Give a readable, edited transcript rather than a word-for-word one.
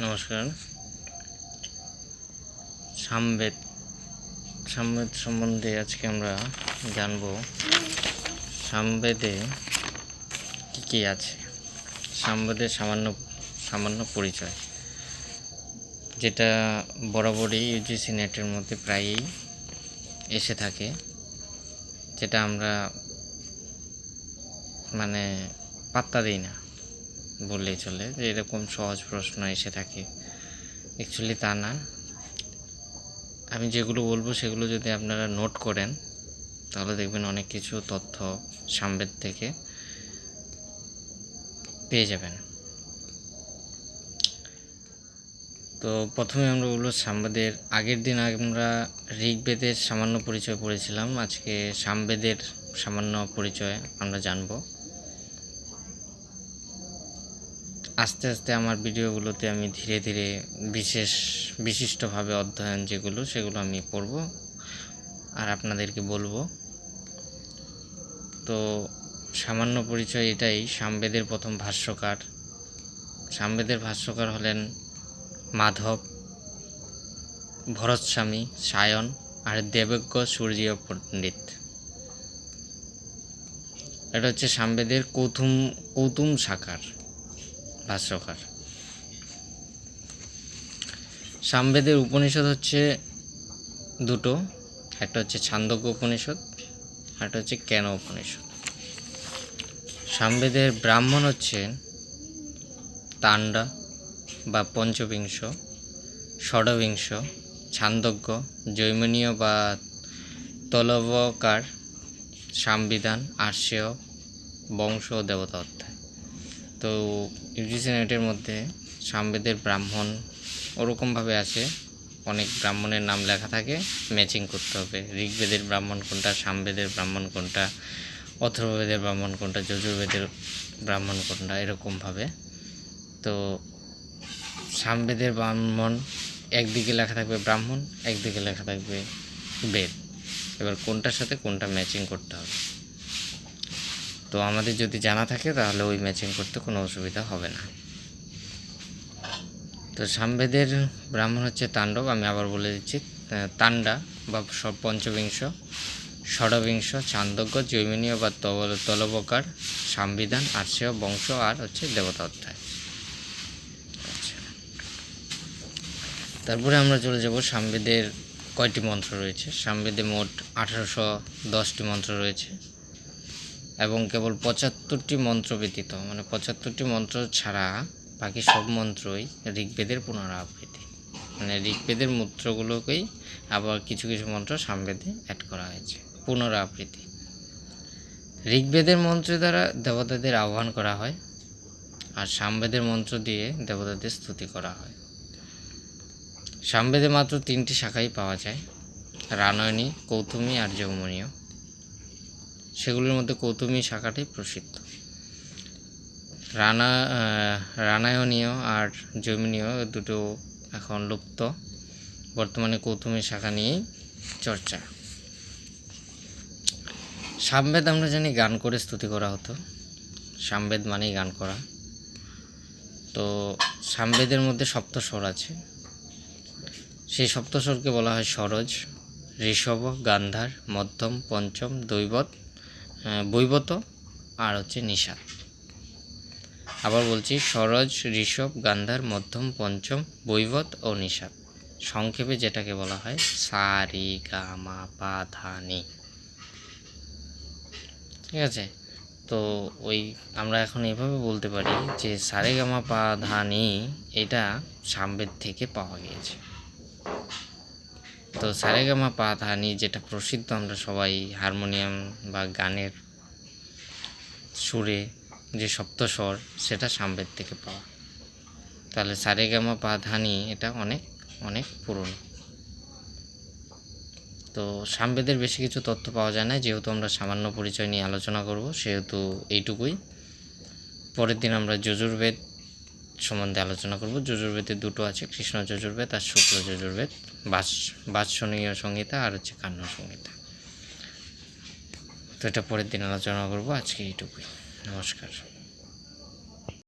নমস্কার। সামবেদ সম্বন্ধে আজকে আমরা জানব। সামবেদে কী কী আছে, সামবেদের সামান্য পরিচয়, যেটা বরাবরই ইউজিসি নেটের মধ্যে প্রায়ই এসে থাকে, যেটা আমরা পাত্তা দিই না বললেই চলে, যে এরকম সহজ প্রশ্ন এসে থাকে। অ্যাকচুয়ালি তা না। আমি যেগুলো বলবো সেগুলো যদি আপনারা নোট করেন তাহলে দেখবেন অনেক কিছু তথ্য সামবেদ থেকে পেয়ে যাবেন। তো প্রথমে আমরা বলবো সামবেদের। আগের দিন আমরা ঋগ্বেদের সামান্য পরিচয় পড়েছিলাম, আজকে সামবেদের সামান্য পরিচয় আমরা জানব। আস্তে আস্তে আমার ভিডিওগুলোতে আমি ধীরে ধীরে বিশিষ্টভাবে অধ্যয়ন সেগুলো আমি পড়ব আর আপনাদেরকে বলবো। তো সামান্য পরিচয় এটাই। সামবেদের প্রথম ভাষ্যকার, সামবেদের ভাষ্যকার হলেন মাধব, ভরতস্বামী, সায়ন আর দেবজ্ঞ সূর্য পণ্ডিত। এটা হচ্ছে সামবেদের কৌতুম শাখার ভাষ্যকার। সামবেদের উপনিষদ হচ্ছে দুটো, একটা হচ্ছে ছান্দোগ্য উপনিষদ, একটা হচ্ছে কেন উপনিষদ। সামবেদের ব্রাহ্মণ হচ্ছে তাণ্ডা বা পঞ্চবিংশ, ষড়বিংশ, ছান্দোগ্য, জৈমিনীয় বা তলবকার, সামবিধান, আর্ষেয়, বংশ ও দেবতা অধ্যায়। তো ইউজিসি নেটের মধ্যে সামবেদের ব্রাহ্মণ ওরকমভাবে আছে, অনেক ব্রাহ্মণের নাম লেখা থাকে, ম্যাচিং করতে হবে। ঋগ্বেদের ব্রাহ্মণ কোনটা, সামবেদের ব্রাহ্মণ কোনটা, অথর্ববেদের ব্রাহ্মণ কোনটা, যজুর্বেদের ব্রাহ্মণ কোনটা, এরকমভাবে। তো সামবেদের ব্রাহ্মণ একদিকে লেখা থাকবে ব্রাহ্মণ, একদিকে লেখা থাকবে বেদ। এবার কোনটার সাথে কোনটা ম্যাচিং করতে হবে, তো আমাদের যদি জানা থাকে তাহলে ওই ম্যাচিং করতে কোনো অসুবিধা হবে না। তো সামবেদের ব্রাহ্মণ হচ্ছে তাণ্ডব, আমি আবার বলে দিচ্ছি, তাণ্ডা বা পঞ্চবিংশ, ষড়বিংশ, ছান্দোগ্য, জৈমিনীয় বা তলবকার, সামবিধান, আর্ষেয়, বংশ আর হচ্ছে দেবতা অধ্যায়। আচ্ছা, তারপরে আমরা চলে যাব সামবেদের কয়টি মন্ত্র রয়েছে। সামবেদে মোট 1810টি মন্ত্র রয়েছে এবং কেবল 75টি মন্ত্র ব্যতীত, 75টি মন্ত্র ছাড়া বাকি সব মন্ত্রই ঋগ্বেদের পুনরাবৃত্তি। ঋগ্বেদের মন্ত্রগুলোকেই আবার কিছু কিছু মন্ত্র সামবেদে অ্যাড করা হয়েছে, পুনরাবৃত্তি। ঋগ্বেদের মন্ত্র দ্বারা দেবতাদের আহ্বান করা হয় আর সামবেদের মন্ত্র দিয়ে দেবতাদের স্তুতি করা হয়। সামবেদে মাত্র 3টি শাখাই পাওয়া যায়, রানায়ণী, কৌতুমী আর যৌমনীয়। সেগুলির মধ্যে কৌতুমী শাখাটি প্রসিদ্ধ। রানায়ণীয় আর যৌমনীয় দুটো এখন লুপ্ত, বর্তমানে কৌতুমী শাখা নিয়েই চর্চা। সামবেদ আমরা জানি গান করে স্তুতি করা হতো, সামবেদ মানেই গান করা। তো সামবেদের মধ্যে সপ্তস্বর আছে, সেই সপ্তস্বরকে বলা হয় সরজ, ঋষভ, গান্ধার, মধ্যম, পঞ্চম, বৈবত আর হচ্ছে নিষাদ। আবার বলছি, সরজ, ঋষভ, গান্ধার, মধ্যম, পঞ্চম, বৈবত ও নিষাদ। সংক্ষেপে যেটাকে বলা হয় সা রি গা মা পা ধা নি। ঠিক আছে, তো আমরা এখন এইভাবে বলতে পারি যে সা রে গা মা পা ধা নি এটা সামবেদ থেকে পাওয়া গিয়েছে। তো সা রে গা মা পা ধা নি যেটা প্রসিদ্ধ, আমরা সবাই হারমোনিয়াম বা গানের সুরে যে সপ্তস্বর, সেটা সামবেদ থেকে পাওয়া। তাহলে সা রে গা মা পা ধা নি এটা অনেক অনেক পুরনো। তো সামবেদের বেশি কিছু তথ্য পাওয়া যায় না, যেহেতু আমরা সামান্য পরিচয় নিয়ে আলোচনা করব সেহেতু এইটুকুই। পরের দিন আমরা যজুর্বেদ সম্বন্ধে আলোচনা করব। যজুর্বেদে দুটো আছে, কৃষ্ণ যজুর্বেদ আর শুক্ল যজুর্বেদ, বাৎসনীয় সংহিতা আর হচ্ছে কান্য সংহিতা। তো এটা পরের দিন আলোচনা করব, আজকে এইটুকুই। নমস্কার।